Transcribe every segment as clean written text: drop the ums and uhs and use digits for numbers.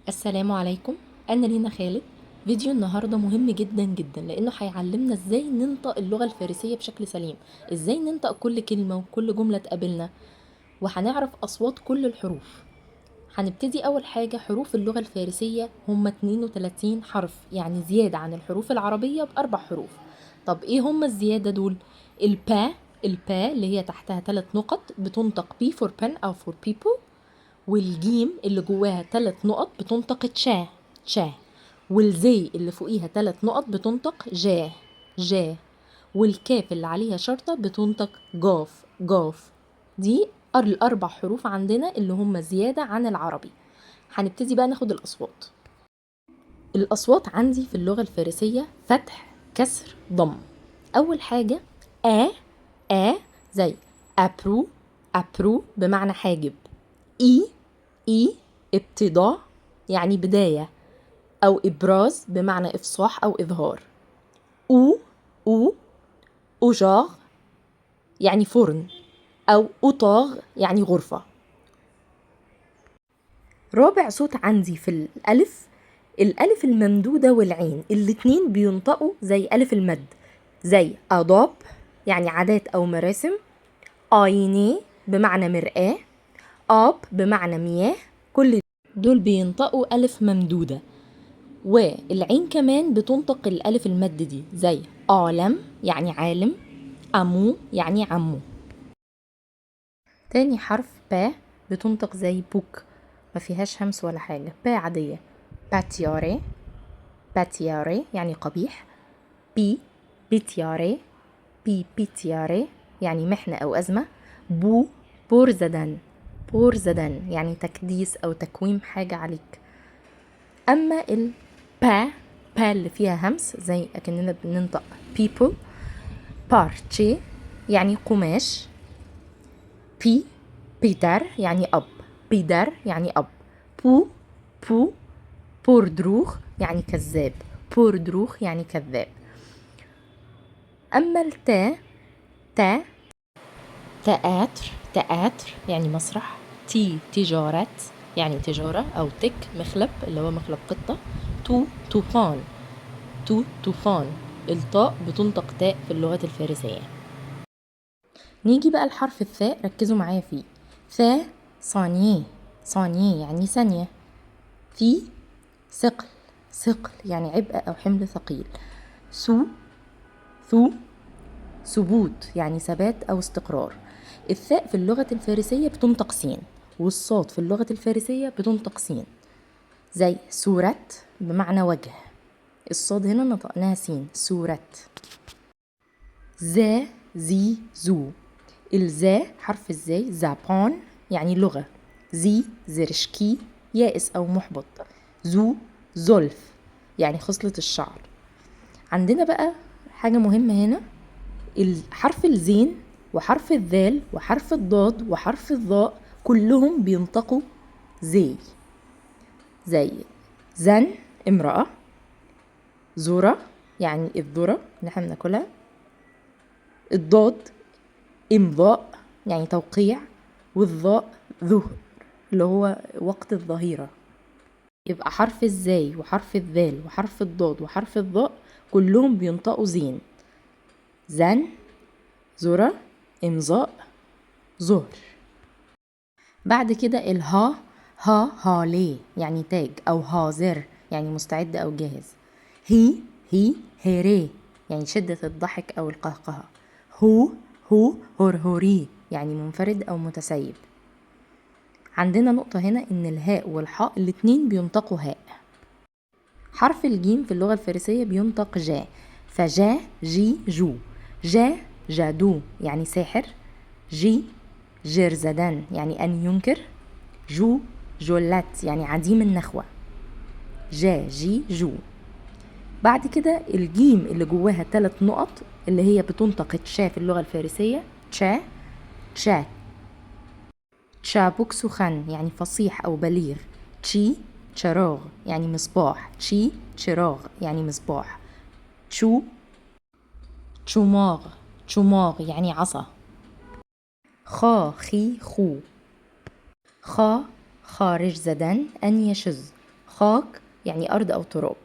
السلام عليكم. أنا لينا خالد. فيديو النهاردة مهم جدا جدا لأنه هيعلمنا ازاي ننطق اللغة الفارسية بشكل سليم، ازاي ننطق كل كلمة وكل جملة تقابلنا، وهنعرف أصوات كل الحروف. هنبتدي أول حاجة. حروف اللغة الفارسية هم 32 حرف، يعني زيادة عن الحروف العربية ب4 حروف. طب ايه هم الزيادة دول؟ البا، البا اللي هي تحتها 3 نقط بتنطق بي فور بن أو فور people، والجيم اللي جواها 3 نقط بتنطق تشا تشا، والزي اللي فوقيها 3 نقط بتنطق جا جا، والكاف اللي عليها شرطة بتنطق جاف جاف. دي الأربع حروف عندنا اللي هم زيادة عن العربي. هنبتدي بقى ناخد الأصوات. الأصوات عندي في اللغة الفارسية فتح، كسر، ضم. أول حاجة آ زي أبرو، أبرو بمعنى حاجب. إي ابتضاء يعني بداية أو إبراز بمعنى إفصاح أو إظهار. أو أجاغ يعني فرن، أو أطاغ يعني غرفة. رابع صوت عندي في الألف، الألف الممدودة والعين الاتنين بينطقوا زي ألف المد، زي أضاب يعني عادات أو مراسم، آيني بمعنى مرآة، آب بمعنى مياه. كل دول بينطقوا ألف ممدودة. والعين كمان بتنطق الألف المد دي زي عالم يعني عالم، أمو يعني عمو. تاني حرف با بتنطق زي بوك، ما فيهاش همس ولا حاجة، با عادية. باتياري، باتياري يعني قبيح. بيتياري، بيتياري يعني محنة أو أزمة. بورزدان، بورزدان يعني تكديس أو تكويم حاجة عليك. أما با اللي فيها همس زي أكننا بننطق people. بارتشي يعني قماش. بيدر يعني أب، بيدر يعني أب. بو بوردروخ يعني كذاب، بوردروخ يعني كذاب. أما تا تياتر يعني مسرح. تجارات يعني تجارة، أو تك مخلب اللي هو مخلب قطة. طوفان، طوفان. الطاء بتنطق تاء في اللغة الفارسية. نيجي بقى الحرف الثاء، ركزوا معايا فيه. ثاء صانيه، صانيه يعني ثانية. ثقل، ثقل يعني عبء أو حمل ثقيل. ثو ثبوت يعني ثبات أو استقرار. الثاء في اللغة الفارسية بتنطق سين، والصاد في اللغة الفارسية بتنطق سين، زي سورة بمعنى وجه. الصاد هنا نطقناها سين، سورة. زو، الزا حرف الزاي زابون يعني لغة. زرشكي يائس أو محبط. زلف يعني خصلة الشعر. عندنا بقى حاجة مهمة هنا، الحرف الزين وحرف الذال وحرف الضاد وحرف الضاء كلهم بينطقوا زي زن امرأة، ذرة يعني الذرة اللي احنا بناكلها. الضاد امضاء يعني توقيع، والضاء ظهر اللي هو وقت الظهيرة. يبقى حرف الزاي وحرف الذال وحرف الضاد وحرف الضاء كلهم بينطقوا زين، زن، ذرة، امضاء، ظهر. بعد كده الها، هالي يعني تاج، أو هازر يعني مستعد أو جاهز. هيري يعني شدة الضحك أو القهقهة. هو هورهوري يعني منفرد أو متسيب. عندنا نقطة هنا إن الهاء والحاء الاتنين بينطقوا هاء. حرف الجيم في اللغة الفارسية بينطق جا، فجا جو. جادو يعني ساحر. جرزدان يعني أن ينكر. جولات يعني عديم النخوة. جو. بعد كده الجيم اللي جواها 3 نقط اللي هي بتنطق تشا في اللغة الفارسية، تشا تشابوك سخن يعني فصيح أو بليغ. تشراغ يعني مصباح. تشراغ يعني مصباح. تشماغ يعني عصا. خو خارج زدن أن يشز. خاك يعني أرض أو تراب.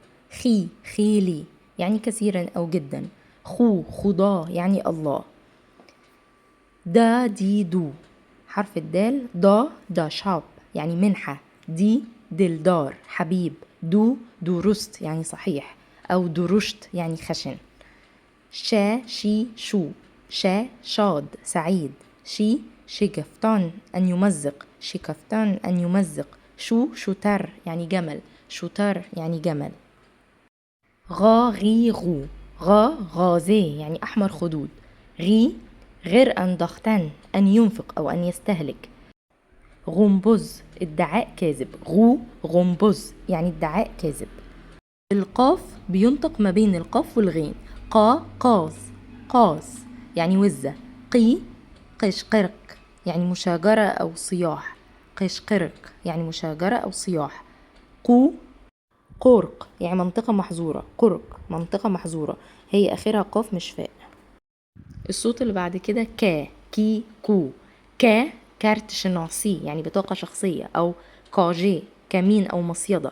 خي خيلي يعني كثيرا أو جدا. خو خضاه يعني الله. دا دي دو حرف الدال. دا شاب يعني منحة. دي دلدار حبيب. دو درست يعني صحيح أو درشت يعني خشن. شا شي شو. شا شاد سعيد. شي شكفتان أن يمزق. شكفتان أن يمزق. شو شتر يعني جمل. شتر يعني جمل. غا غي غو. غا غازي يعني أحمر خدود. غي غير أن ضغطان أن ينفق أو أن يستهلك. غنبز ادعاء كاذب. غو غنبز يعني ادعاء كاذب. القاف بينطق ما بين القاف والغين. قا قاز قاس يعني وزة. قي قشقرك يعني مشاجرة أو صياح. قشقرك يعني مشاجرة أو صياح. قو قرق يعني منطقة محظورة. قرق منطقة محظورة هي آخرها قاف مش فاء. الصوت اللي بعد كده كا كي كو. كا كارت شناصي يعني بطاقة شخصية أو كاجي كمين أو مصيدة.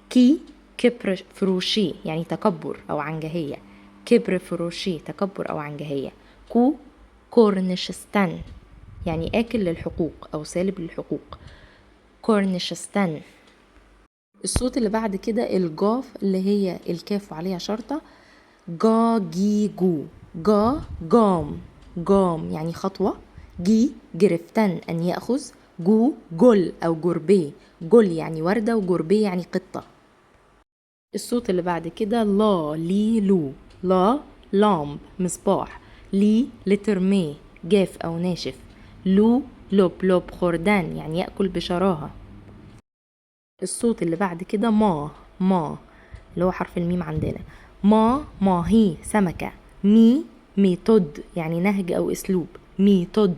كي كبر فروشي يعني تكبر أو عنجهية. كبر فروشي تكبر أو عنجهية. كو كورنشستان يعني آكل للحقوق أو سالب للحقوق. كورنشستان. الصوت اللي بعد كده الجاف اللي هي الكاف وعليها شرطة. جا جي جو. جا جام جام يعني خطوة. جي جرفتن أن يأخذ. جو جل أو جربي. جل يعني وردة وجربي يعني قطة. الصوت اللي بعد كده لا لي لو. لا لامب مصباح. لي لترمي جاف أو ناشف. لو لوب لوب خردان يعني يأكل بشراهة. الصوت اللي بعد كده ما اللي هو حرف الميم عندنا. ماهي سمكة. ميتود يعني نهج أو أسلوب. ميتود.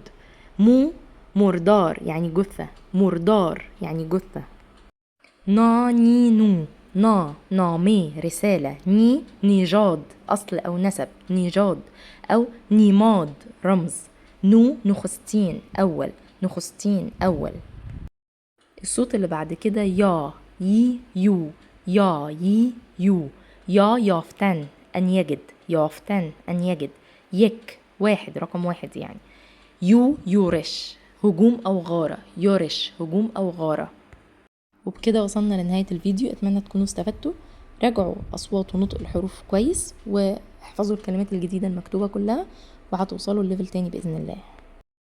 مردار يعني جثة. مردار يعني جثة. نينو نامي رسالة. نيجاد أصل أو نسب. نيجاد أو نيماد رمز. نخستين أول. نخستين أول. الصوت اللي بعد كده يا يو. يو. يافتن أن يجد. يافتن أن يجد. واحد رقم واحد يعني. يورش هجوم أو غارة. يورش هجوم أو غارة. وبكده وصلنا لنهاية الفيديو. أتمنى تكونوا استفدتوا. راجعوا أصوات ونطق الحروف كويس واحفظوا الكلمات الجديدة المكتوبة كلها وهتوصلوا الليفل تاني بإذن الله.